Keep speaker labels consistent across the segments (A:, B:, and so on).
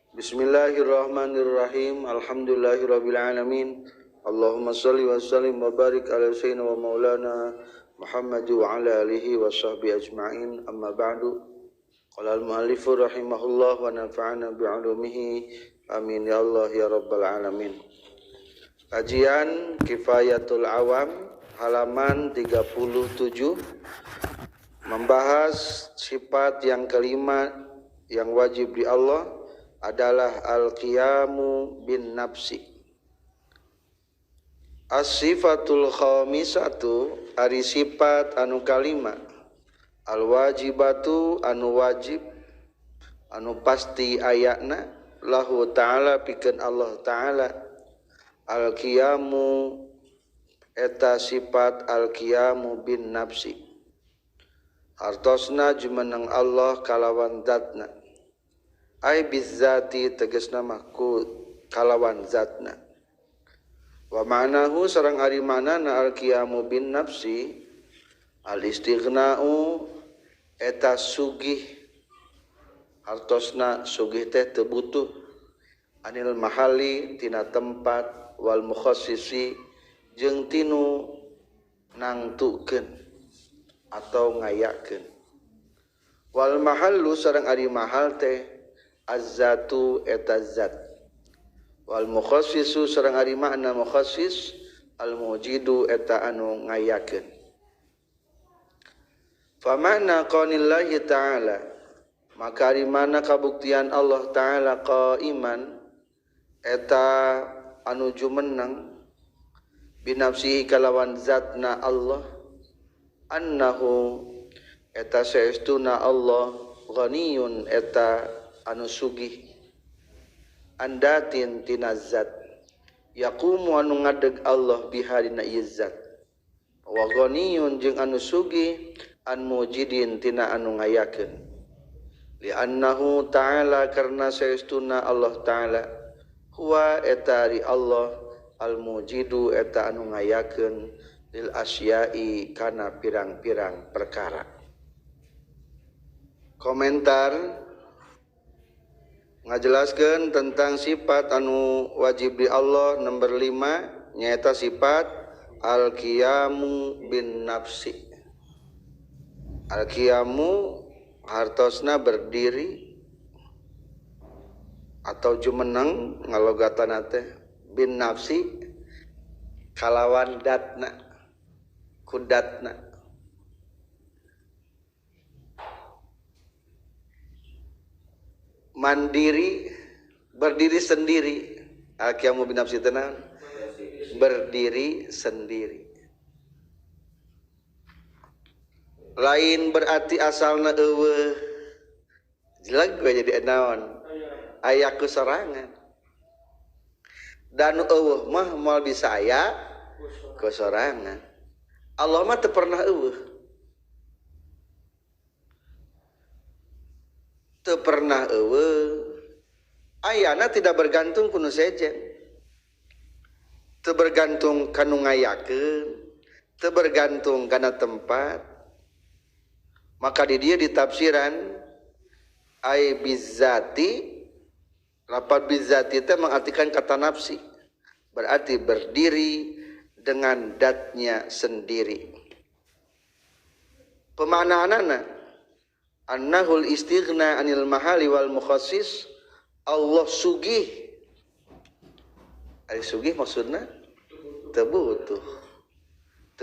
A: Bismillahirrahmanirrahim. Alhamdulillahirabbil alamin. Allahumma shalli wa sallim wa barik ala sayyidina wa maulana Muhammad wa ala alihi wa sahbihi ajma'in. Amma ba'du. Qala al-muallif rahimahullah wa nafa'ana bi'ulumihi. Amin ya Allah ya rabbal alamin. Kajian Kifayatul Awam halaman 37 membahas sifat yang kelima yang wajib di Allah adalah al-qiyamu bin nafsi. As-sifatul khamisatu ari sifat anu kalima, al-wajibatu anu wajib anu pasti ayatna lahu ta'ala pikeun Allah ta'ala. Al-qiyamu eta sifat al-qiyamu bin nafsi, hartosna jumeneng Allah kalawan zatna, ai bizzati tegasna mah ku kalawan zatna. Wa ma'nahu sareng ari manana al-qiyamu bin nafsi al-istighna'u eta sugih, hartosna sugih teh teu butuh anil mahali tina tempat wal mukhassisi jeung tinu nangtukeun atau ngayakeun. Wal mahallu sareng ari mahal teh az-zatu eta zat, wal mukhassisu sareng ari makna mukhassis al mujidu eta anu ngayakeun. Fa makna qaunillahi ta'ala maka ari mana kabuktian Allah ta'ala qaiman eta anu jumeneng binafsihi kalawan zatna Allah, annahu eta saestuna Allah ghaniyun eta anu sugih andatin tina zat, yaqumu anu ngadeg Allah biharina izzat, wa ghaniyun jeung anu sugih an mujidin tina anu ngayakeun. Li annahu ta'ala karna saestuna Allah ta'ala huwa eta ari Allah al mujidu eta anu ngayakeun lil asya'i kana pirang-pirang perkara. Komentar ngajelaskeun tentang sifat anu wajib di Allah nomor 5 nyaeta sifat al-qiyamu bin nafsi. Al-qiyamu hartosna berdiri atau jumeneng ngalogatana teh bin nafsi kalawan datna kudatna. Mandiri berdiri sendiri, al-qiyamu bin nafsi tenan berdiri sendiri. Lain berarti asalna eueuh, jelag gue jadi naon aya kusorangan. Dan eueuh mah moal bisa aya kusorangan. Allah mah teu pernah eueuh, teu pernah eueuh. Ayana tidak bergantung ku nu sejen, teu bergantung kanu ngayakeun, teu bergantung kana tempat. Maka di dia di tafsiran ai bizzati, lafaz bizzati itu mengartikan kata nafsi, berarti berdiri dengan datnya sendiri. Pemaknaanana annahul istighna anil mahali wal mukhassis, Allah sugih. Ari sugih maksudna teu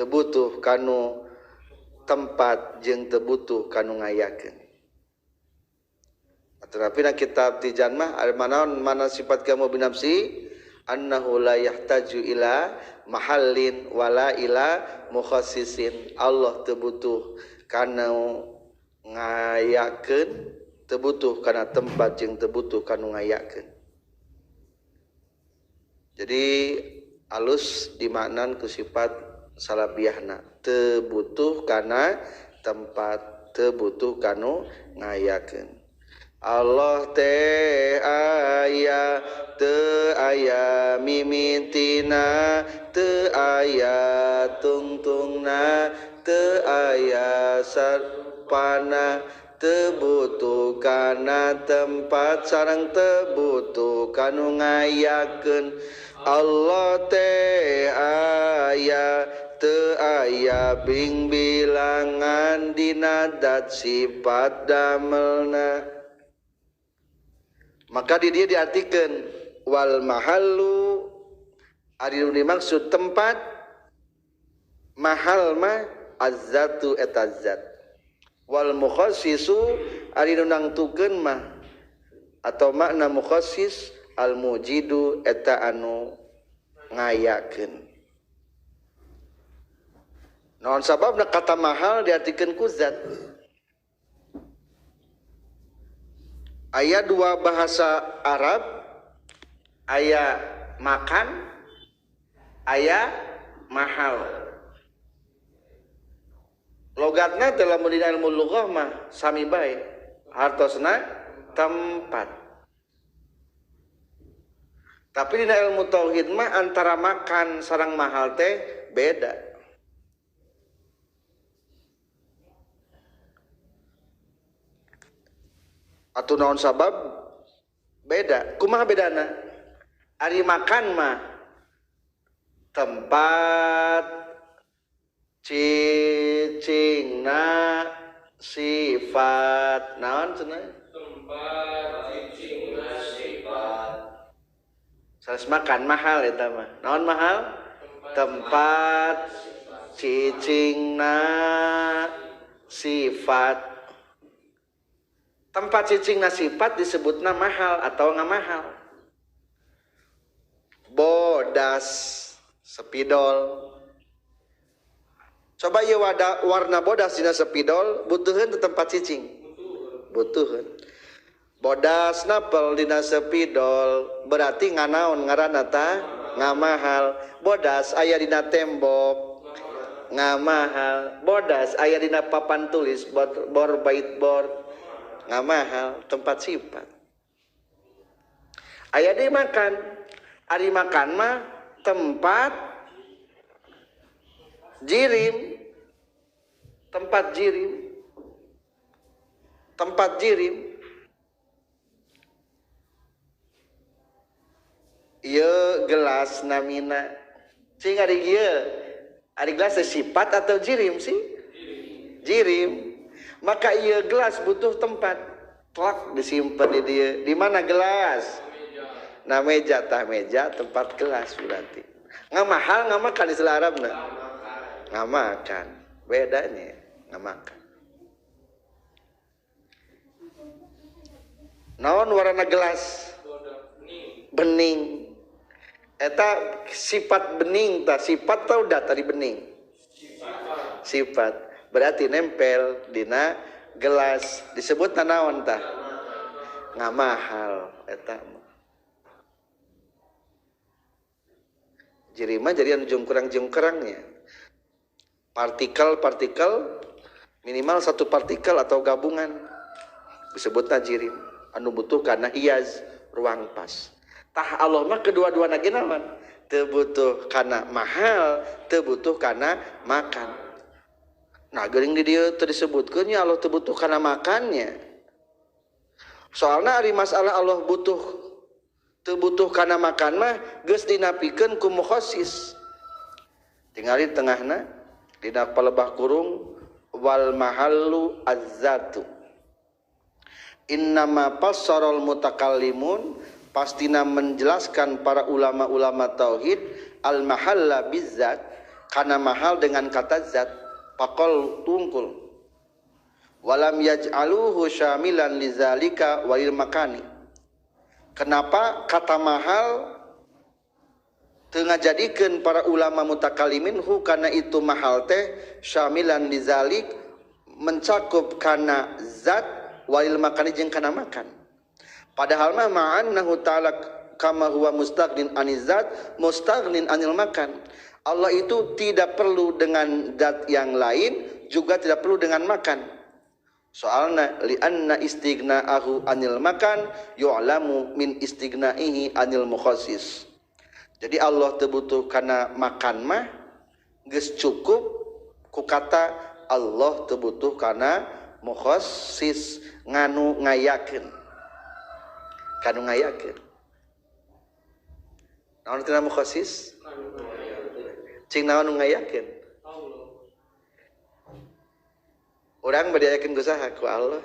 A: butuh kanu tempat jeung teu butuh kanu ngayakeun. Tetapi na kitab tijan mah mana sifat kamu bin nafsi annahu la yahtaju ila mahallin wala ila mukhassisin. Allah teu butuh kana ngayakeun, teu butuh kana tempat jeung teu butuh kanu ngayakeun. Jadi alus dimaknan ku sifat salabiyahna teu butuh kana tempat, teu butuh kanu ngayakeun. Allah teh aya teu aya mimitina, teu aya tungtungna, teu aya sarpana, tebutuh kana tempat sareng tebutuh kanu ngayakeun Allah teh aya teu aya bing bilangan dina dat sifat damelna. Maka di dia diartikeun wal mahallu ari nu dimaksud tempat, mahal mah azzatu eta zat, wal mukhassisu ari nu nangtukeun mah atau makna mukhassis al mujidu eta anu ngayakeun. Naon sababna kata mahal diartikeun ku zat? Aya dua bahasa Arab, aya makan, aya mahal. Logatna dalam ilmu lughah mah sami bae, hartosna tempat. Tapi dina ilmu tauhid mah antara makan sareng mahal teh beda. Atau naon sabab beda? Kumaha bedana? Ari makan mah tempat cicingna sifat naon cenah? Tempat cicingna sifat. Sanes makan mahal eta mah. Naon mahal? Tempat cicingna sifat. Tempat cicingna sifat disebutna mahal atau nggak mahal. Bodas, sepidol. Coba ieu warna bodas dina sepidol butuheun teu tempat cicing? Butuheun. Bodas napel dina sepidol berarti nganaon ngaranna tah? Ngamahal. Bodas aya dina tembok ngamahal. Bodas aya dina papan tulis bor bait bor ngamahal. Tempat sifat. Aya di makan. Ari makan mah tempat jirim. Tempat jirim. Tempat jirim. Ieu gelas namina. Cing ari ieu. Ari gelas sifat atau jirim sih? Jirim. Maka ieu gelas butuh tempat. Tlak disimpan di dia. Di mana gelas? Na meja tah meja tempat gelas berarti. Ngamahal ngamakan istilah Arabna. Ngamakan. Bedanya ngamakan. Naon warna gelas? Bening. Eta sifat bening tah, sifat tau dah tadi bening. Sifat. Berarti nempel dina gelas disebut naon tah? Ngamahal eta. Jirima jadi anu jungkurang-jungkurangnya. Partikel-partikel minimal satu partikel atau gabungan disebutna jirim. Anu butuh karena hias ruang pas. Tah Allah mah kedua-duana ge naon? Teu butuh kana mahal, teu butuh kana makan. Nah, geuning di dieu teu disebutkeun nya Allah teu butuh kana makannya. Soalna ari masalah Allah butuh teu butuh kana makan mah geus dinapikeun ku mukhassis. Tingali tengahna dina palebah kurung wal mahallu azzatu. Innama passaral mutakallimun pastina menjelaskan para ulama-ulama tauhid al mahalla bizzat kana mahal dengan kata zat paqal tungkul walam yaj'aluhu syamilan lizalika walil makani. Kenapa kata mahal teu ngajadikeun para ulama mutakallimin hu kana itu mahal teh syamilan lizalik mencakup kana zat walil makani jeung kana makan. Padahal mah ma'annahu ta'ala kama huwa mustaghnin anizat mustaghnin anil makan. Allah itu tidak perlu dengan zat yang lain juga tidak perlu dengan makan. Soalna li'anna istighna'ahu anil makan yu'lamu min istighnaihi anil mukhassis. Jadi Allah teu butuh kana makan mah geus cukup ku kata Allah teu butuh kana mukhassis nganu ngayakeun kanu ngayakeun naon tina mukhassis cing naon ngayakeun urang bade ayakeun ku saha ku Allah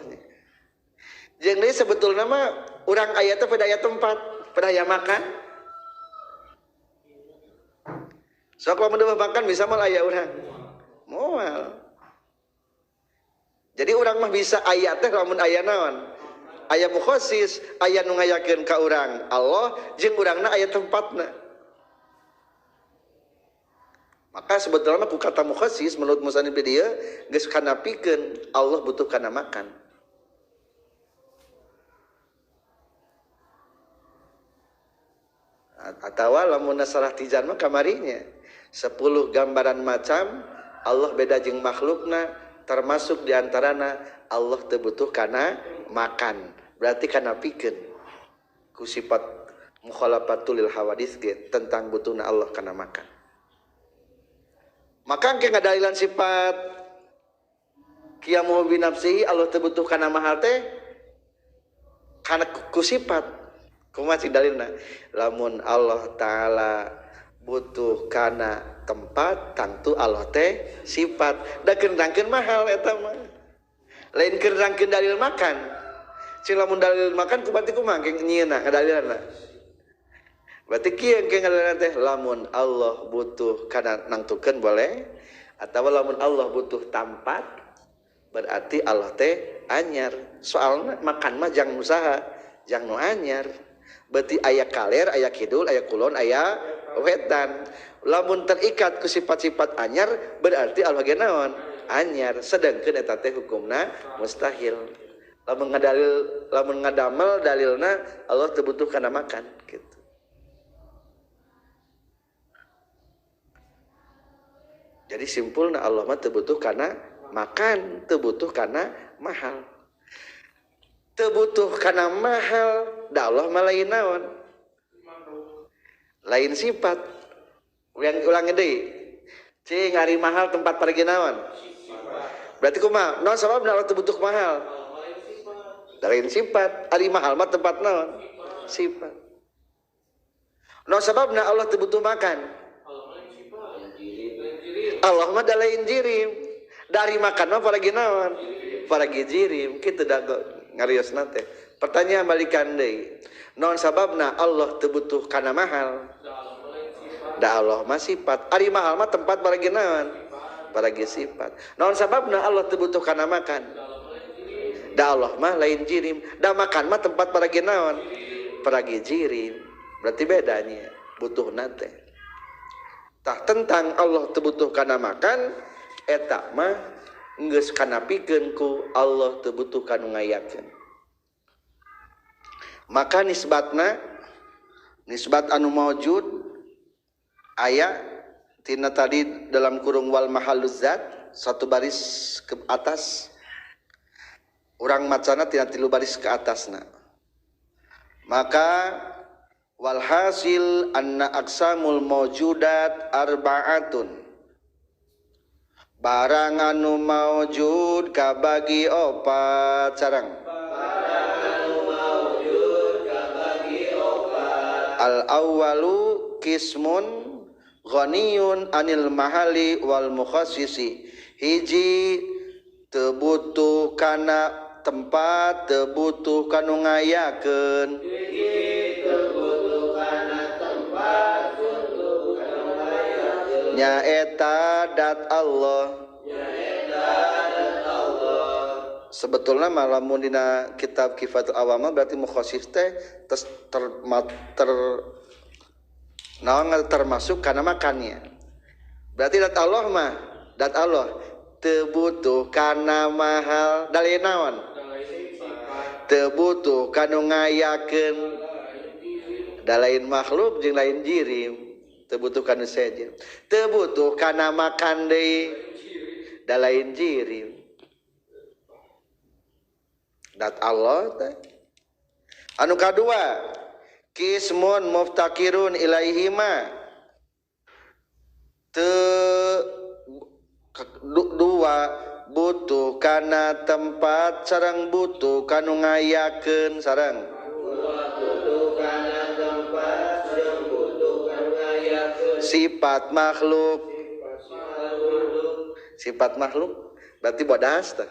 A: jeung deui sebetulna mah urang aya teh pada aya tempat pada aya makan sok lamun makan bisa mal aya urang moal. Jadi urang mah bisa aya teh lamun aya naon? Aya mukhassis, aya nu ngayakeun ka urang Allah jeung urangna aya tempatna. Maka sebetulna ku kata mukhassis menurut musannif dieu geus kana pikeun Allah butuh kana makan. Atawa lamun nasarah tijan mah kamarinya 10 gambaran macam Allah beda jeung makhlukna termasuk diantarana Allah teu butuh kana makan berarti kana pikeun ku sifat mukhalafatul lil hawadits ge tentang butuhna Allah kana makan maka engke ngadalilan sifat qiyamu bi nafsihi Allah teu butuh kana mahal teh kana ku sifat kumaha cing dalilna lamun Allah taala butuh kana tempat tangtu Allah teh sifat da keurangkeun mahal eta mah lain keurangkeun dalil makan cing lamun dalil makan ku berarti kumaha engke nyieunna ngadalilna berarti kieu engke ngadalilna teh lamun Allah butuh kana nangtukeun boleh atawa lamun Allah butuh tempat berarti Allah teh anyar soalna makan mah jang usaha jang nu anyar berarti aya kaler aya kidul aya kulon aya wetan lamun terikat ku sifat-sifat anyar berarti Allah ge naon anyar sedengkeun eta teh hukumna mustahil lamun ngadamel dalilna Allah teu butuh kana makan gitu jadi simpulna Allah mah teu butuh kana makan teu butuh kana mahal teu butuh kana mahal da Allah mah lain naon lain sifat ulang deui cing ari mahal tempat parigi naon berarti kumaha naon sababna Allah teu butuh mahal lain sifat ari mahal mah tempat naon sifat naon sababna Allah teu butuh makan Allah mah da lain jirim dari makan mah paragi naon paragi jirim kitu da ngariosna teh pertanyaan balikan deui naon sababna Allah teu butuh kana mahal da Allah mah sifat ari mahal mah tempat paragi naon paragi sifat naon sababna Allah teu butuh kana makan da Allah mah lain jirim da makan mah tempat paragi naon paragi jirim berarti bedanya butuhna teh tah tentang Allah teu butuh kana makan eta mah geus kana pikeun ku Allah teu butuh kanu ngayakeun maka nisbat anu maujud aya tina tadi dalam kurung wal mahalluz zat satu baris ke atas urang macana tina 3 baris ke atasna maka wal hasil anna aqsamul maujudat arba'atun barang anu maujud kabagi opat sareng al awwalu qismun ghaniyun anil mahali wal mukhassisi hiji teu butuh kana tempat teu butuh kanu ngayakeun nyaeta dat Allah sebetulnya malamun dina kitab Kifatul Awam berarti mukhassis teh termasuk karena makannya berarti dat Allah mah dat Allah teu butuh kana mahal dalil naon teu butuh kanu ngayakeun da lain makhluk jeung lain jirim teu butuh kanu sejen teu butuh kana makan deui da lain jirim dat Allah teh anu kadua kismun muftakirun ilaihima dua butuh kana tempat sareng butuh kanu ngayakeun sareng butuh kana tempat sareng butuh kanu ngayakeun sifat makhluk berarti bodas tah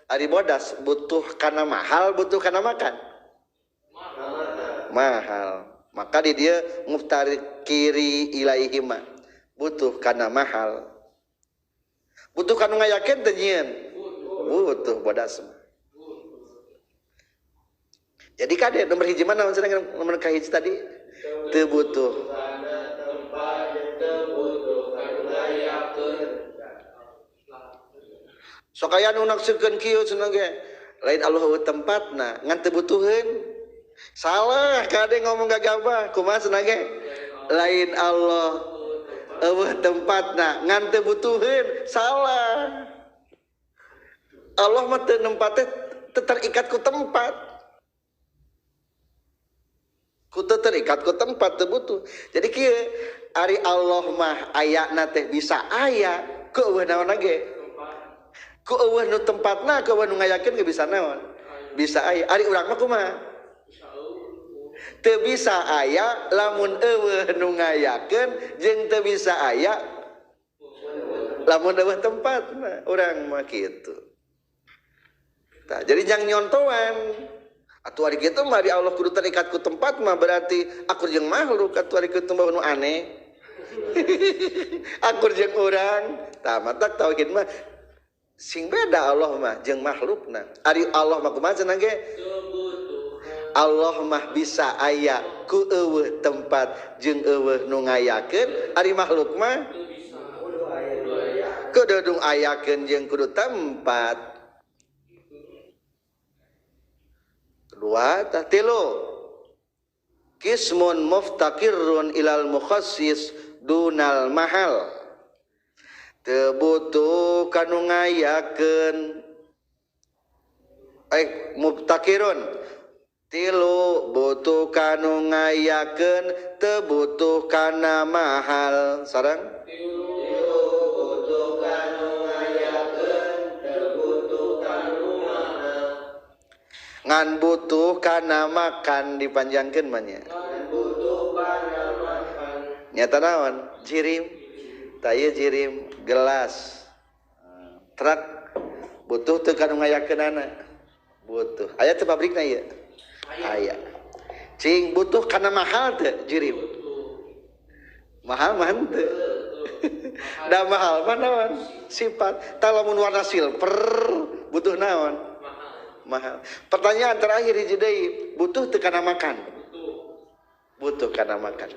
A: ari bodas butuh kana mahal butuh kana makan mahal maka di dia muftarikiri ilaihima butuh kana mahal butuh kanu ngayakeun teh nyieun butuh bodas jadi kade nomor hiji mana nomor kahiji tadi teu butuh sok aya nu nakseukeun kieu cenah ge lain Allah tempatna ngan teu butuheun salah kade ngomong gagabah kumaha cenah ge lain Allah tempatna ngan teu butuheun salah Allah mah teu nempatnya terikat ku tempat teu butuh jadi kieu ari Allah mah ayana teh bisa aya ku eueuh naon ge ku eueuh nu tempatna ku eueuh nu ngayakeun ge bisa naon bisa aya ari urang mah kumaha teu bisa aya lamun eueuh nu ngayakeun jeung teu bisa aya lamun eueuh tempatna urang mah kitu tah jadi jang nyontoan atuh ari kitu mah di Allah kudu terikat ku tempat mah berarti akur jeung makhluk atuh ari kitu mah nu aneh akur jeung urang tah mah tauhid mah sing beda Allah mah jeung makhlukna ari Allah mah kumaha cenah ge Allah mah bisa aya ku eueuh tempat jeung eueuh nu ngayakeun ari makhluk mah kudu ayakeun jeung kudu tempat kedua tilu kismun muftaqirun ilal mukhassis dunal mahal teu butuh kanu ngayakeun muftaqirun tilu butuh kanu ngayakeun teu butuh kana mahal sareng tilu butuh kanu ngayakeun teu butuh kanu mahal ngan butuh kana makan dipanjangkeun mah nya ngan butuh kana makan nyata naon jirim taya jirim gelas truk butuh teu kanu ngayakeunana butuh aya teu pabrikna ieu aya cing butuh kana mahal teu jirim mahal mah teu da mahal mah naon sifat tah lamun warna silver butuh naon mahal pertanyaan terakhir hiji deui butuh teu kana makan butuh kana makan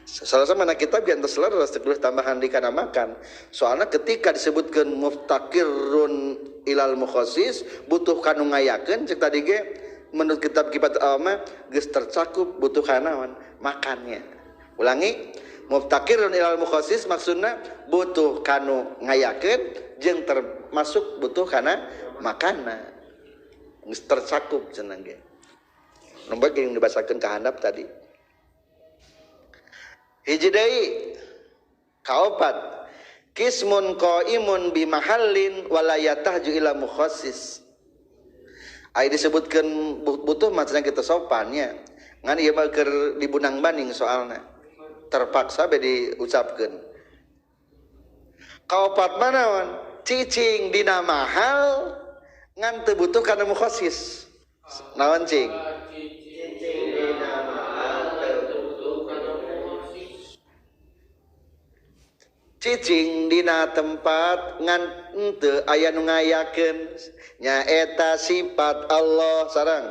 A: salah sama anak kitab yang terselar terus tambahan di kana makan soalnya ketika disebutkan muftaqirun ilal mukhassis butuh kanu ngayakeun cek tadi ge menurut kitab Alma geus tercakup butuh kana makannya ulangi muftaqirun ilal mukhassis maksudna butuh kanu ngayakeun jeung termasuk butuh kana makanna geus tercakup cenah ge nombor yang dibasakeun ka handap tadi hiji deui kaopat kismun qaimun bi mahallin wala yatahju ila mukhassis ai disebutkeun butuh maksudna kita sopannya ngan ieu mah keur dibunang banding soalna terpaksa be diucapkeun kaopat manaon cicing dina mahal ngan teu butuh kana mukhassis naon cing cicing dina tempat ngan teu aya nu ngayakeun nyaeta sifat Allah sareng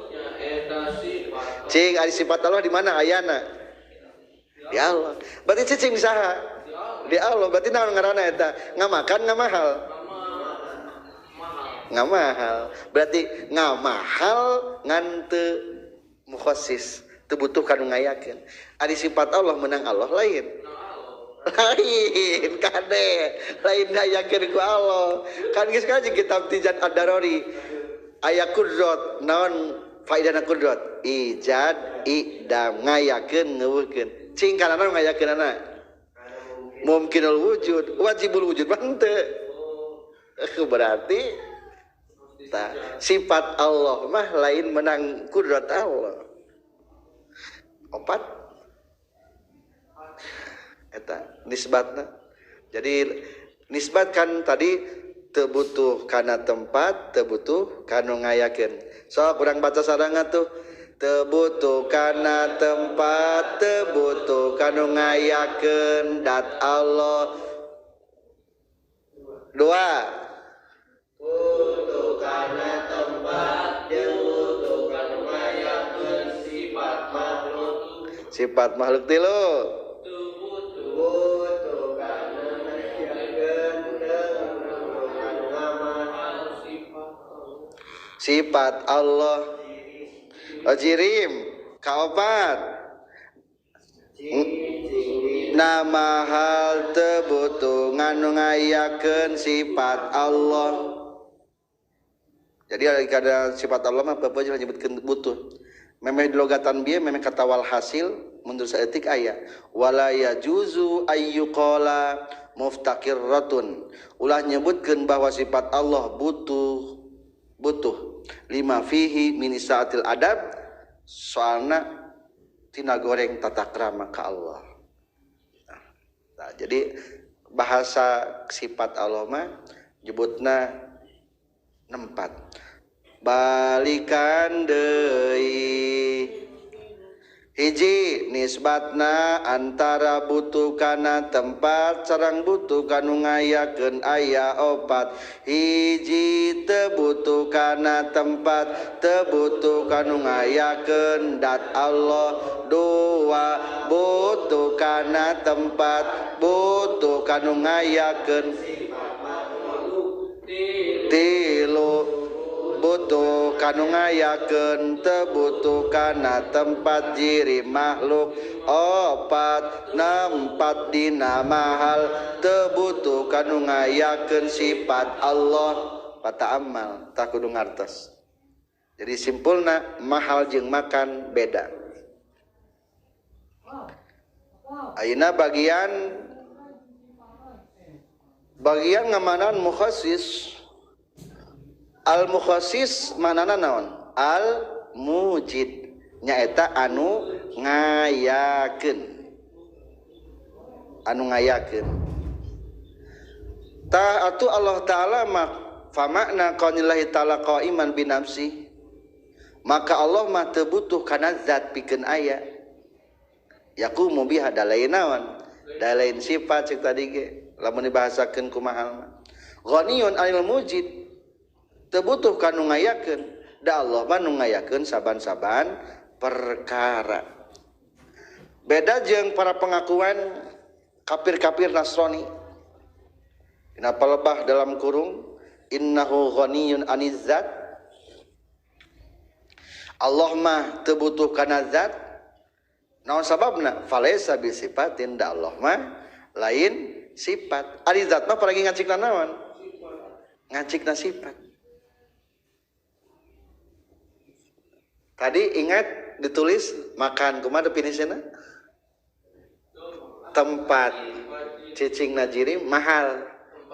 A: nyaeta sifat cing ari sifat Allah di mana ayana di Allah berarti cicing saha di Allah berarti naon ngaranna eta ngamakan ngamahal ngamahal berarti ngamahal ngan teu mukhassis teu butuh kanu ngayakeun ari sifat Allah menang Allah lain kade lain ayakeun ku Allah kan geus kaji kitab Tijat Ad-Darori aya kudrat naon faedahna kudrat ijad idam ngayakeun ngeuweukeun cing kana naon ngayakeunana mungkinul wujud, wajibul wujud henteu. Berarti sifat Allah mah lain menang kudrat Allah. Opat eta nisbatna. Jadi nisbat kan tadi teu butuh kana tempat, teu butuh kanu ngayakeun. Sok urang baca saranga tuh teu butuh kana tempat, teu butuh kanu ngayakeun dat Allah. Dua butuh kana tempat, jeung butuh kanu ngayakeun sifat makhluk. Sifat makhluk tilu sifat Allah. Jirim kaopat nama hal tebutuh nganu ngayakeun sifat Allah. Jadi ada sifat Allah mah bapak jelas nyebutkeun butuh. Memeh di logatan bieu memeh kata wal hasil menurut saeutik aya wala yajuzu ayyuqala muftaqirratun. Ulah nyebutkeun bahwa sifat Allah butuh lima fihi min saatil adab soalna tina goreng tata krama ka Allah. Nah, jadi bahasa sifat Allah mah nyebutna nempat balikan deui hiji nisbatna antara butuh kana tempat sareng butuh kanu ngayakeun aya opat. Hiji teu butuh kana tempat, teu butuh kanu ngayakeun dat Allah. Dua butuh kana tempat, butuh kanu ngayakeun. Tilu butuh kanu ngayakeun teu butuh kana tempat jiri makhluk. Opat nempat dina mahal teu butuh kanu ngayakeun sifat Allah. Pata amal tak kudu ngartos. Jadi simpulna mahal jeung makan beda. Ayeuna bagian ngamanan mukhassis. Al mukhassis manana naon? Al mujid nyaeta anu ngayakeun. Ta'atu Allah taala mah fa makna qaunillahi ta'ala qaiman bi nafsi. Maka Allah mah teu butuh kana zat pikeun aya. Yaqumu biha dalain naon? Dalain sifat cek tadi ge lamun dibahasakeun kumaha mah. Ghaniyun 'anil mujid tebutuh kanu ngayakeun da Allah mah nu ngayakeun saban-saban perkara. Beda jeung para pengakuan kafir-kafir Nasrani. Kenapa lebah dalam kurung innahu ghaniyun anizzat. Allah mah teu butuh kana zat. Naon sababna? Falaisa bi sifatin da Allah mah lain sifat. Ari zat mah paragi ngacikna naon? Ngacikna sifat. Tadi ingat ditulis makan kumaha definisina? Tempat cicingna jirim mahal,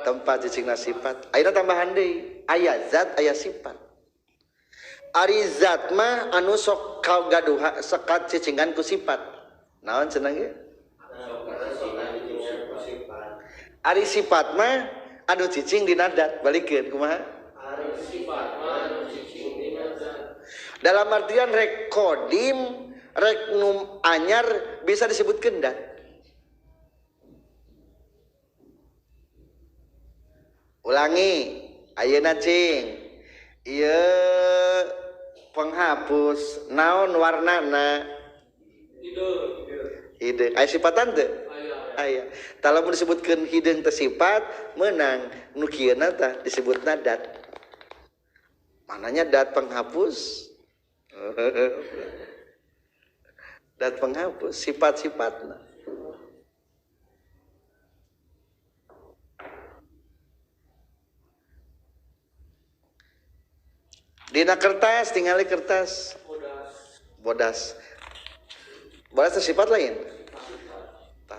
A: tempat cicingna sifat. Ayeuna tambahan deui, aya zat aya sifat. Ari zat mah anu sok kagaduha sekat cicingan ku sifat. Naon cenah ge? Ari sifat mah anu cicing dina dat, balikeun kumaha? Ari sifat mah anu cicing dina zat. Dalam artian rek kodim, rek num anyar bisa disebutkeun dat. Ulangi, ayeuna cing. Ieu penghapus naon warnana? Hideung. Aya sifatan teu? Aya. Tah lamun disebutkeun hideung teh sifat, meunang nu kieuna tah disebutna dat. Mananya dat penghapus? Dat penghapus sifat-sifatna. Dina kertas tingali kertas bodas. Bodas sifat lain.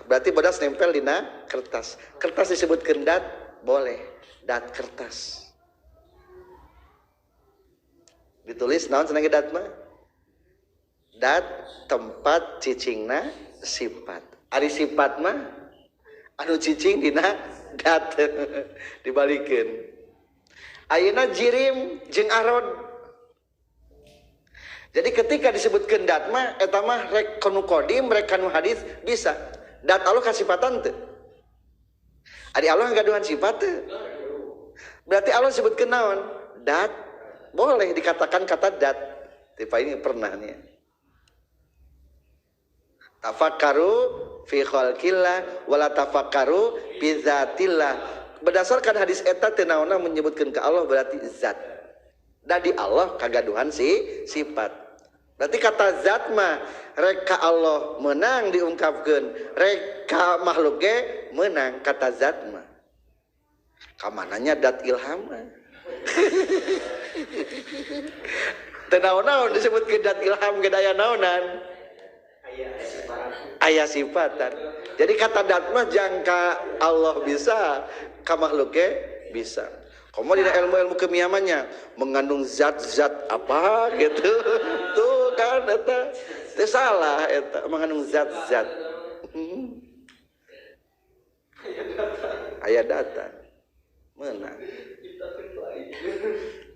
A: Berarti bedas nempel dina kertas. Kertas disebutkeun dat boleh, dat kertas. Ditulis naon cenah dat mah? Dat tempat cicingna sifat. Ari sifat mah anu cicing dina dat dibalikeun. Ayeuna jirim jeung arod. Jadi ketika disebutkeun dat mah eta mah rek kanu qadim rek kanu hadis bisa. Dat Allah kasifatan teu? Ari Allah ngagaduhan sifat teu? Berarti Allah sebutkeun naon? Dat boleh dikatakan kata dat. Tipa ini pernah nih. Tafakkaru fi khalqillah wala tafakkaru fi zatillah. Berdasarkan hadis eta teh naonna menyebutkeun ka Allah berarti zat. Da di Allah kagaduhan sifat. Berarti kata zat mah rek ka Allah menang diungkapkeun, rek ka makhluk ge menang kata zat mah. Ka mananya dat ilham mah. Teu naon-naon disebutkeun dat ilham ge daya naonan? Aya sifatan. Jadi kata dat mah jangka Allah bisa, ka makhluk ge bisa. Komo dina ilmu-ilmu kemiamannya mengandung zat-zat apa gitu. Tuh kan eta teu salah eta mengandung zat-zat. Aya data. Menang.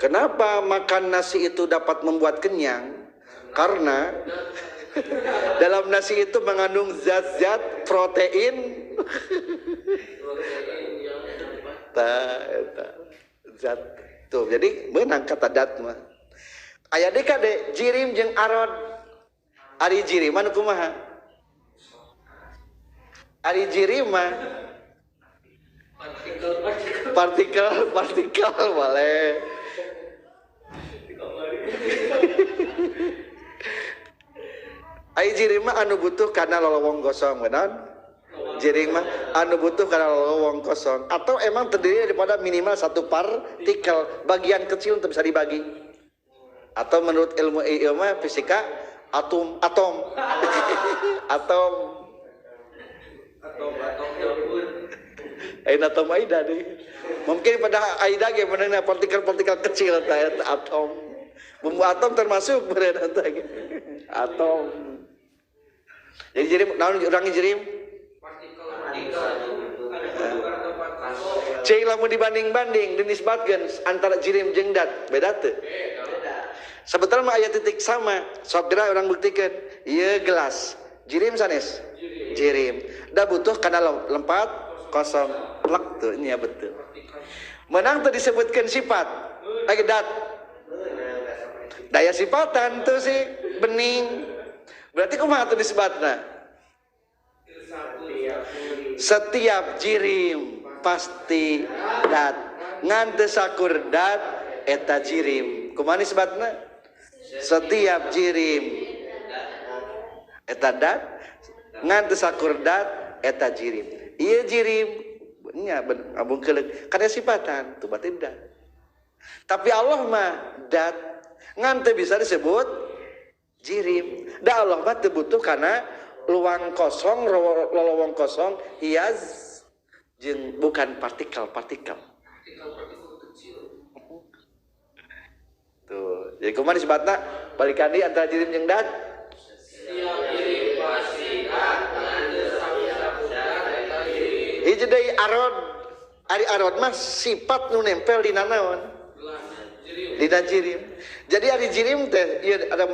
A: Kenapa makan nasi itu dapat membuat kenyang? Karena dalam nasi itu mengandung zat-zat protein. Zat tuh jadi menang kata dat mah. Aya deui kade jirim jeung arod. Ari jirim mah kumaha? Ari jirim mah partikel boleh. Ari jirim mah anu butuh kana lolowong gosong benar? Jirim mah anu butuh karena lowong kosong atau emang terdiri daripada minimal satu partikel, bagian kecil untuk bisa dibagi. Atau menurut ilmu fisika atom atom aida deh. Mungkin pada aida ge menengna partikel-partikel kecil kayak atom. Bumbu atom termasuk berada atom. Jadi jirim naon urang jirim? Cing lamun dibanding-banding dinisbatkeun antara jirim jeung dat beda teu? Sebetulnya aya titik sama. Sok geura urang buktikeun. Ieu gelas. Jirim sanes? Jirim. Da butuh kana lempat kosong plek teu nya betul. Menang teu disebutkeun sifat. Aya dat. Daya sifatan teu sih bening. Berarti kumaha teu disebutna? Setiap jirim pasti dat ngan teu sakur dat eta jirim. Kumaha disebutna? Setiap jirim eta dat ngan teu sakur dat eta jirim. Ieu jirim nya abung keuleuk kana sifatan tu berarti dat. Tapi Allah mah dat ngan teu bisa disebut jirim. Da Allah mah teu butuh kana luang kosong, lolowong kosong, hiaz jeung bukan partikel-partikel. Tuh, jadi kumaha disebutna balikan di antara jirim jeung dat? Jirim pasti dat hiji deui arod. Ari arod mah sifat nu nempel dina naon? Dina jirim. Jadi ari jirim teh ieu ada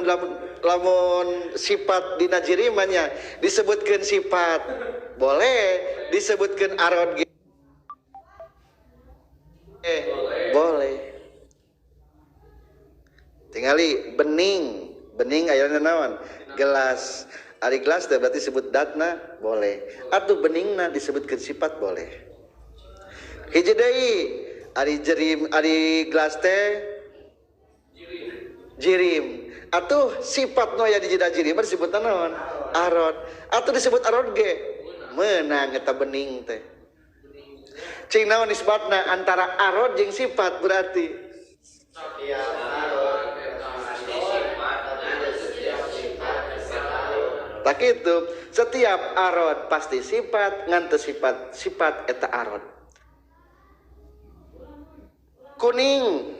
A: lamun sifat dina jirimannya disebutkeun sifat boleh, disebutkeun arod boleh. Tingali bening aya naon? Gelas. Ari gelas teh berarti disebut datna boleh. Atuh beningna disebutkeun sifat boleh. Hiji deui ari jirim, ari gelas teh jirim. Atuh sifat nu aya di jida jirim disebut naon? Arod. Atuh disebut arod ge meunang eta bening teh. Cing naon nisbatna antara arod jeung sifat berarti? tak itu setiap arod pasti sifat ngantos sifat eta arod. Kuning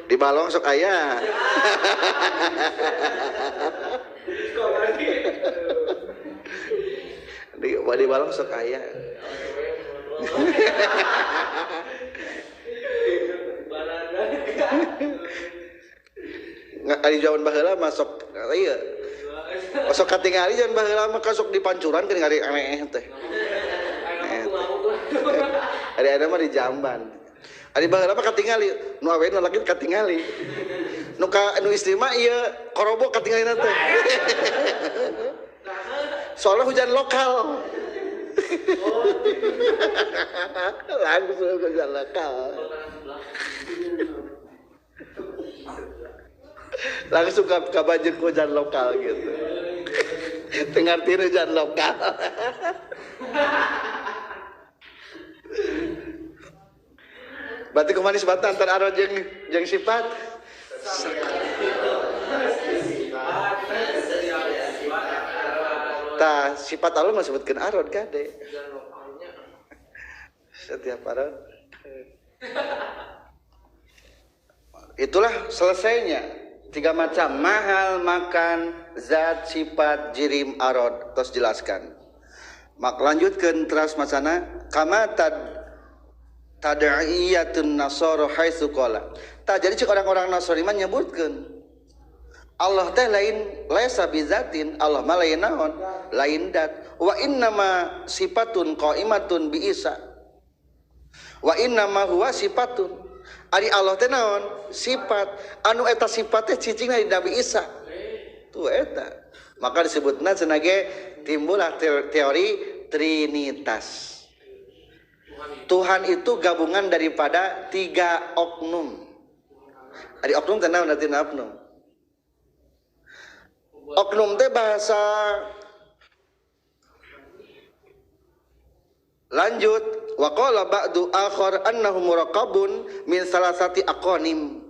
A: di balong sok aya. di balong sok aya. Ari jaman baheula masuk ieu. Masuk katingali jaman baheula mah kasuk di pancuran keur ngari aneh teh. Ari ada mah di jamban. Ari baheula mah katingali, nu awewe nu laki katingali. Nu istri mah ieu korobok katingalina teh. Soalnya hujan lokal. Langsung hujan lokal. Langsung ke banjir hujan lokal gitu. Dengar tiru hujan lokal. Berarti kumaha nisbatan antara arod jeung sifat? Tah sifat Allah disebutkeun arod kade. Setiap arod. Itulah selesainya. 3 macam: mahal, makan, zat, sifat, jirim, arod. Terus jelaskan. Mak lanjutkeun teras macana kama tad'iyatun nasara haitsu qala. Tah jadi cek orang-orang Nasrani mah nyebutkeun Allah teh lain laisa bizatin, Allah mah lain naon? Lain dat. Wa innama sifatun qaimatun bi Isa. Wa innama huwa sifatun. Ari Allah teh naon? Sifat. Anu eta sifat teh cicingna di Nabi Isa. Tuh eta. Maka disebutna cenah ge timbullah teori trinitas. Tuhan itu gabungan daripada 3 oknum. Ari oknum teh naon artina oknum? Oknum teh bahasa lanjut. Wa qala ba'du akhar annahu muraqabun min salasati aqanim.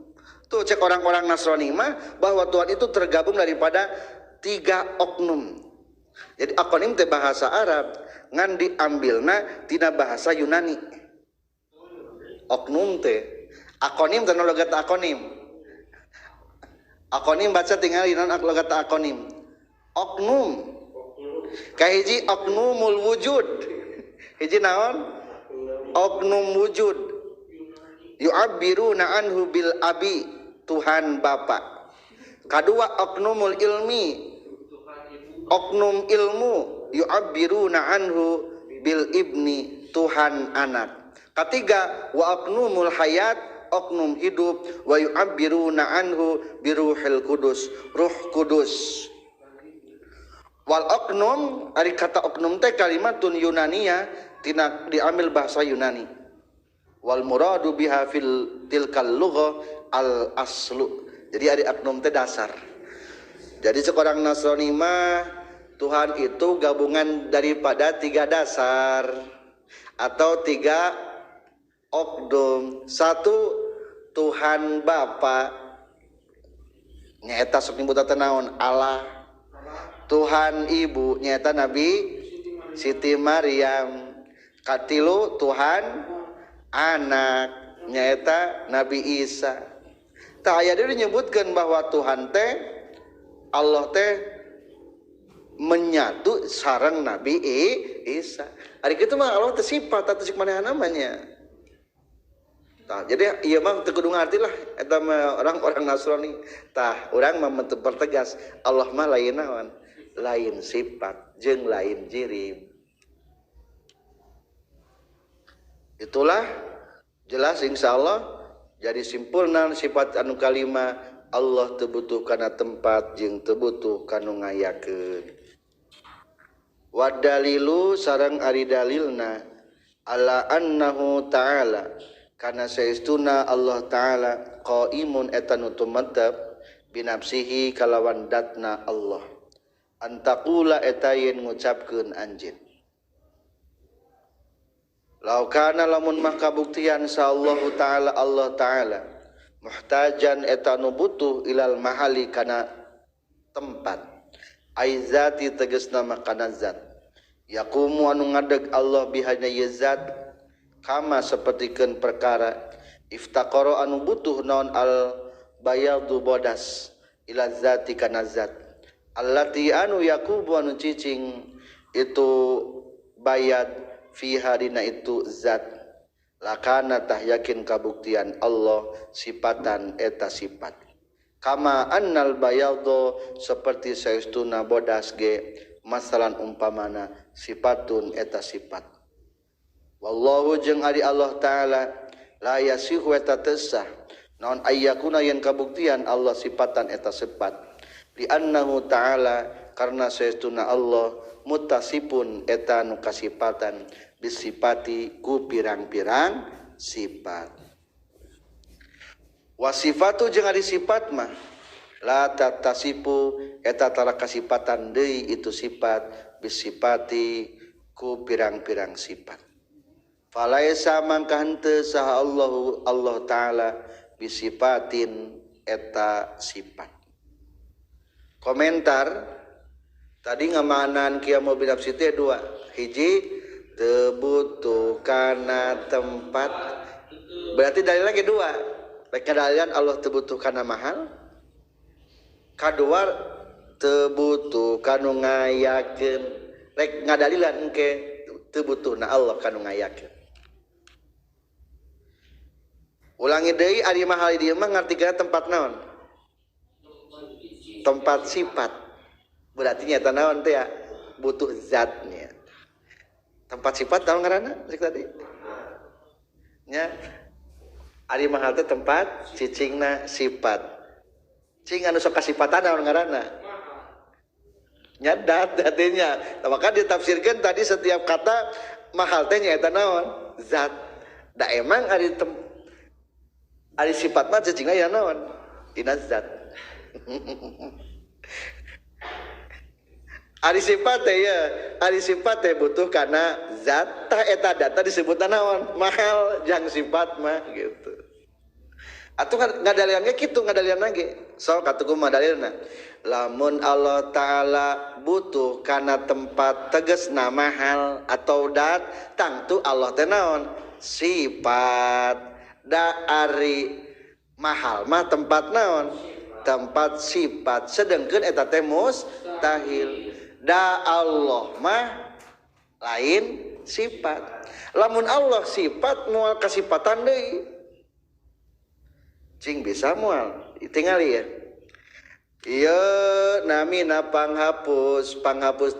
A: Tuh cek orang-orang Nasrani mah bahwa Tuhan itu tergabung daripada 3 oknum. Jadi aqanim teh bahasa Arab ngan diambilna tina bahasa Yunani. Oknum teh aqanim teh logat aqanim. Aqanim baca tinggal di logat aqanim. Oknum kahiji oknumul wujud. Hiji naon? Oknum wujud yu'abbiruna anhu bil abi, Tuhan Bapa. Kedua oknumul ilmi, oknum ilmu yu'abbiruna anhu bil ibni, Tuhan anak. Ketiga wa oknumul hayat, oknum hidup, wa yu'abbiruna anhu biruhil kudus, ruh kudus. Wal oknum ari kata oknum teh kalimatun Yunaniyah tina diambil bahasa Yunani. Wal muradu biha fil tilkal lugha al aslu. Jadi ari oknum teh dasar. Jadi seorang Nasrani mah Tuhan itu gabungan daripada 3 dasar atau 3 oknum. 1 Tuhan Bapa nyaeta sok nyebut naon? Allah. Tuhan Ibu nyaeta Nabi Siti Maryam. Katilu Tuhan anak nyaeta Nabi Isa. Tah aya deui menyebutkeun bahwa Tuhan teh Allah teh menyatu sareng Nabi Isa. Ari kitu mah Allah teh sifat atau cik manehna namanya. Tah jadi ieu mah teu kudu ngarti lah eta mah orang-orang Nasrani. Tah urang mah mempertegas Allah mah lain naon? Lain sifat jeung lain jirim. Itulah jelas insyaallah jadi simpulna sifat anu kalima Allah teu butuh kana tempat jeung teu butuh kanu ngayakeun. Wa dalilu sareng ari dalilna ala annahu ta'ala kana saestuna Allah ta'ala qaimun eta nu tumaddab binafsihi kalawan datna Allah. Antaqula eta yen ngucapkeun anjeun laukana lamun mah kabuktian sallallahu ta'ala Allah ta'ala muhtajan eta nu butuh ilal mahali kana tempat aizati tegasna makana zat yaqumu anu ngadeg Allah bihana yazat kama sapertikeun perkara iftaqara anu butuh naon al bayadu bodas ila zati kana zat allati anu yaqubu anu cicing itu bayad fiha dina itu zat lakana tah yakin kabuktian Allah sifatan eta sifat kama annal bayadho seperti saestuna bodas ge masalan umpamana sifatun eta sifat wallahu jeung ari Allah taala la yasihu eta tesah naon ayyakuna yen kabuktian Allah sifatan eta sifat li annahu taala karna saestuna Allah mutasipun eta nu kasifatan bisifati ku pirang-pirang sifat wasifatu jeung ari sifat mah la tatasipu eta tara kasifatan deui itu sifat bisifati ku pirang-pirang sifat falaisa mangka henteu saha Allah taala bisifatin eta sifat komentar tadi ngamanan kiamu binafsi teh dua hiji tebutuh kana tempat berarti dalil lagi dua baik dalilan Allah tebutuh kana mahal kadua tebutuh kanu ngayakeun rek ngadalilan engke tebutuhna Allah kanu ngayakeun ulangi deui ari mahal ieu mah ngartikeun tempat naon tempat sifat berarti nyata naon teh ya butuh zatnya tempat sifat naon ngaranna cik tadi nya ari mahal teh tempat cicingna sifat cing anu sok kasifatan naon ngaranna nya dat artinya maka ditafsirkeun tadi setiap kata mahal teh nyaeta naon zat da emang ari sifat mah cicingna ya naon dina zat ari sifat teh butuh kana zat tah eta data disebutna naon mahal jang sifat mah gitu atuh ngadalian ge kitu ngadalian ge sok atuh kumaha dalilna lamun Allah taala butuh kana tempat tegasna mahal atau dat tangtu Allah teh naon sifat da ari mahal mah tempat naon tempat sifat sedengkeun eta teh mustahil da Allah mah lain sifat lamun Allah sifat moal kasifatan deui cing bisa moal tingali ya ieu namina panghapus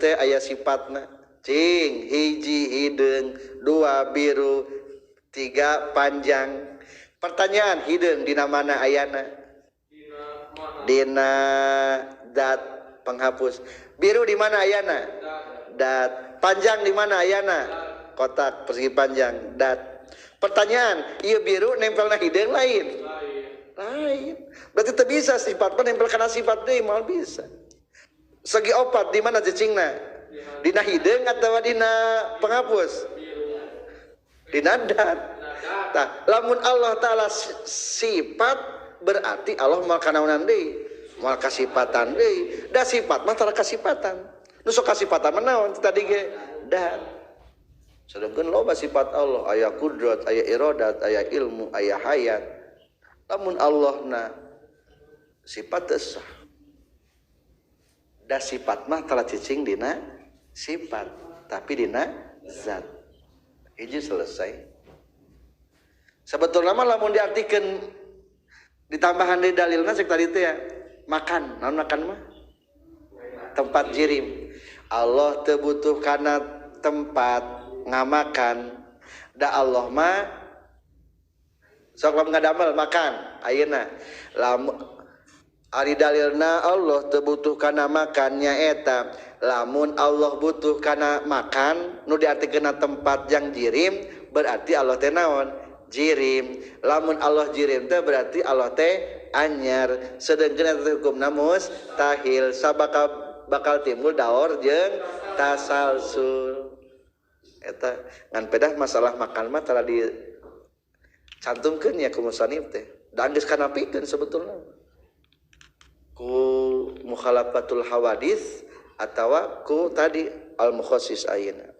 A: teh aya sifatna cing hiji hideung dua biru tiga panjang pertanyaan hideung dina mana ayana dina dat penghapus biru di mana ayana dat panjang di mana ayana kotak persegi panjang dat pertanyaan iya biru nempelna hideung lain berarti teu bisa sifat nempel kana sifat deui moal bisa segi opat di mana cicingna dina hideung atawa dina penghapus dina dat tah lamun Allah taala sifat berarti Allah moal kanaonan deui moal kasifatan deui da sifat mah tara kasifatan nu sok kasifatan mah naon tadi ge dat sedengkeun loba sifat Allah aya kudrat aya iradat aya ilmu aya hayat lamun Allah na sifat sah da sifat mah tara cicing dina sifat tapi dina zat hiji selesai sebetulna mah lamun diartikeun ditambahan di dalilna cek tadi teh ya makan naon makan mah tempat jirim Allah teu butuh kana tempat ngamakan da Allah mah sok lamun ngadamel makan ayeuna lamun ari dalilna Allah teu butuh kana makan nyaeta lamun Allah butuh kana makan nu diartikeunna tempat yang jirim berarti Allah teh naon jirim lamun Allah jirim teh berarti Allah teh anyar sedengkeun eta hukumna mustahil bakal timbul daur jeung tasalsul eta ngan pedah masalah makan mah tara dicantumkeun ya ku musannif teh dan geus kanapikeun sebetulna ku mukhalafatul hawadis atawa ku tadi al mukhassis ayeuna.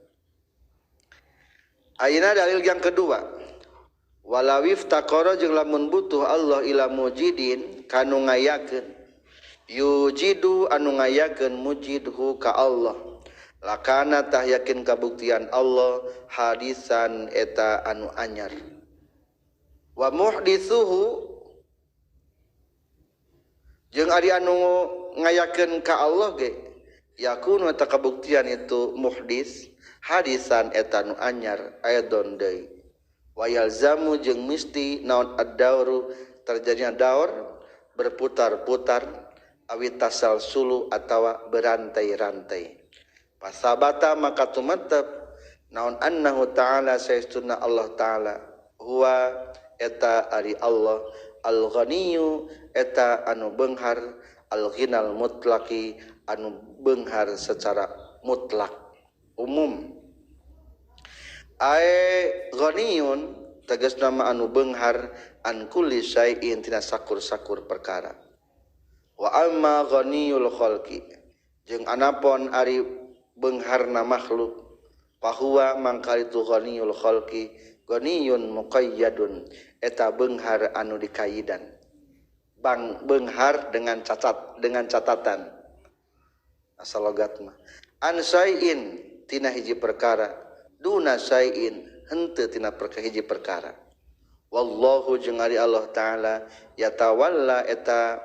A: Ayeuna dalil yang kedua, walawif taqara jeung lamun butuh Allah ila mujidin kanu ngayakeun yujidu anu ngayakeun mujidhu ka Allah lakana tah yakin kabuktian Allah hadisan eta anu anyar wa muhditsuhu jeung ari anu ngayakeun ka Allah ge yakunu eta kabuktian itu muhdits hadisan eta anu anyar ayadon deui wa yalzamu jeung misti naon ad-dauru terjadinya daur berputar-putar awit tasalsulu atawa berantai-rantai pasabata maka tumatteb naon annahu ta'ala saestuna Allah ta'ala huwa eta ari Allah al-ghaniyyu eta anu beunghar al-ghinal mutlaqi anu beunghar secara mutlak umum ae ghaniyun tegasna ma anu beunghar an kulli syai'in tina sakur-sakur perkara wa amma ghaniyul khalqi jeung anapun ari beungharna makhluk fahuwa mangkalitu ghaniyul khalqi ghaniyun muqayyadun eta beunghar anu dikaidan beunghar dengan catatan asal logat mah an syai'in tina hiji perkara duna syai'in henteu tina hiji perkara wallahu jeung ari Allah taala yatawalla eta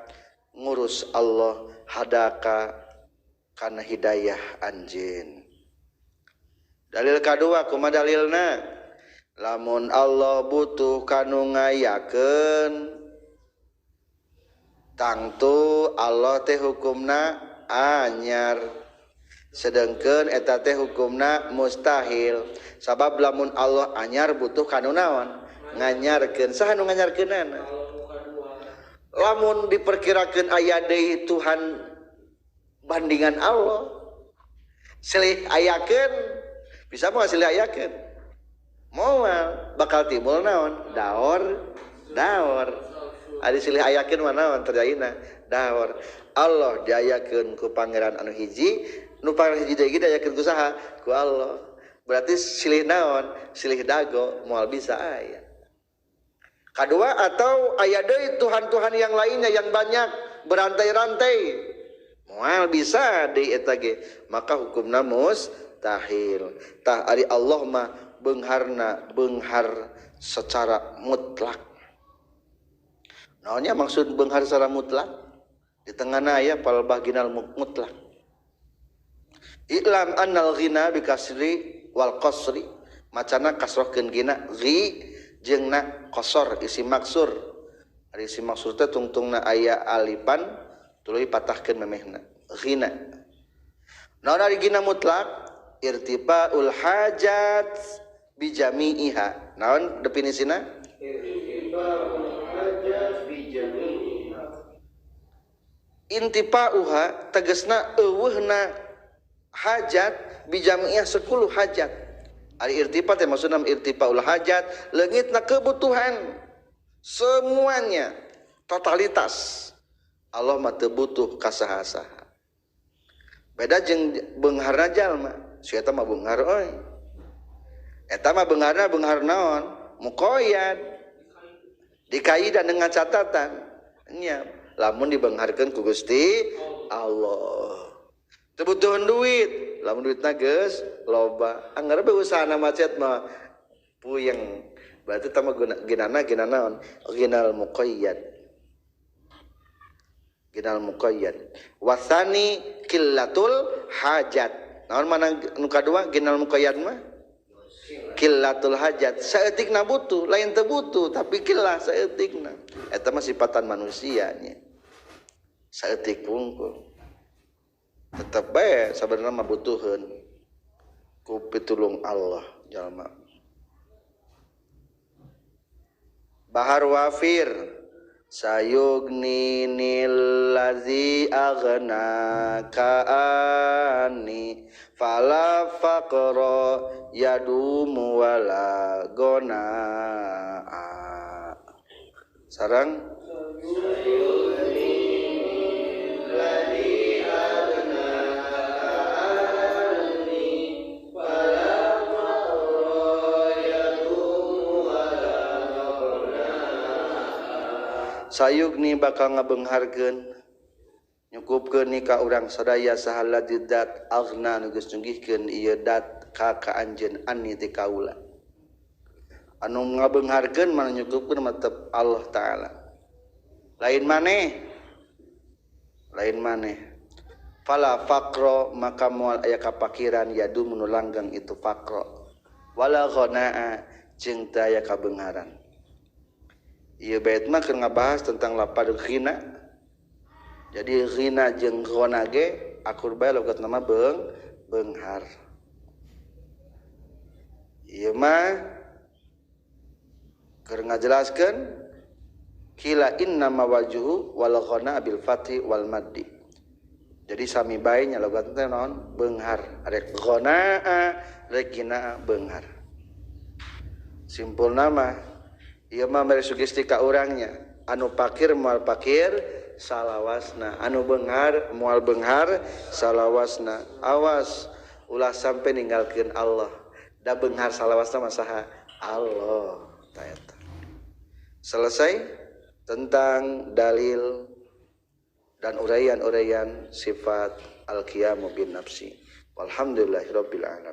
A: ngurus Allah hadaka kana hidayah anjeun. Dalil kadua kumaha dalilna lamun Allah butuh kanu ngayakeun tangtu Allah teh hukumna anyar sedengkeun eta teh hukumna mustahil sabab lamun Allah anyar butuh kanu naon nganyarkeun saha nu nganyarkeunana lamun diperkirakeun aya deui Tuhan bandingan Allah silih ayakeun bisa moal silih ayakeun moal bakal timbul naon daur ari silih ayakeun mah naon terjadina daur Allah diayakeun ku pangeran anu hiji nu pangeran hiji deui diayakeun ku saha ku Allah berarti silih naon silih dago moal bisa aya kadua atau aya deui tuhan-tuhan yang lainnya yang banyak berantai-rantai moal bisa deui eta ge maka hukumna mustahil tah ari Allah mah beungharna beunghar secara mutlak naonnya maksud beunghar secara mutlak di tengahna aya pal baginal mutlak I'lam annal ghina bi kasri wal qasri macana kasrohkeun gina ghi jeung na qasar isi maksur ari isi maksur teh tungtungna aya alifan tuluy patahkeun memehna ghina naon ari gina mutlak irtifaul hajat bi jami'iha naon definisina irtifaul hajat bi jami'iha intifa'uha tegasna eueuhna hajat bi jami'iha 10 hajat ari irtifa teh maksudna irtifaul hajat leungitna kebutuhan semuanya totalitas Allah mah teu butuh ka saha-saha beda jeung beungharna jalma si eta mah beunghar euy eta mah beungharna beunghar naon muqayyad dikaidan dengan catatan nya lamun dibeungharkeun ku Gusti Allah teu butuhan duit lamun duitna geus loba anggar be usahana macet mah puyeng berarti tah mah ginana naon ginal muqayyad wasani qillatul hajat naon mana nu kadua ginal muqayyad mah qillatul hajat saeutikna butuh lain teu butuh tapi qillah saeutikna eta mah sifatan manusia nya saeutik wungkul tetep bae sabenerna mah butuheun ku pitulung Allah jalma bahar wafir sayugni nillazi aghna ka'ani fala faqra yadumu wala gona sarang sayugni nillazi sayugni bakal ngabeungharkeun nyukupkeun ni ka urang sadaya sahala didat aghna nu geus nyugihkeun ieu dat ka anjeun anni ti kaula anu ngabeungharkeun mana nyukupkeun matep Allah taala lain maneh fala faqra maka moal aya kapakiran yadu menulanggang itu faqra wala ghanaa jeung teu aya kabeungharan. Ieu bait mah keur ngabahas tentang lapad ghina. Jadi ghina jeung ghana ge akur bae logatna mah beunghar. Ieu mah keur ngajelaskeun kila inna mawajhu wal ghana bil fathi wal maddi. Jadi sami bae nya logatna teh naon beunghar rek ghana rek ghina beunghar. Simpulna mah ieu mah mere sugesti ka urangnya anu pakir moal pakir salawasna anu beunghar moal beunghar salawasna awas ulah sampai ninggalkeun Allah da beunghar salawasna mah saha Allah ta eta. Selesai tentang dalil dan uraian-uraian sifat al-qiyamu bin nafsi. Walhamdulillahirabbil alamin.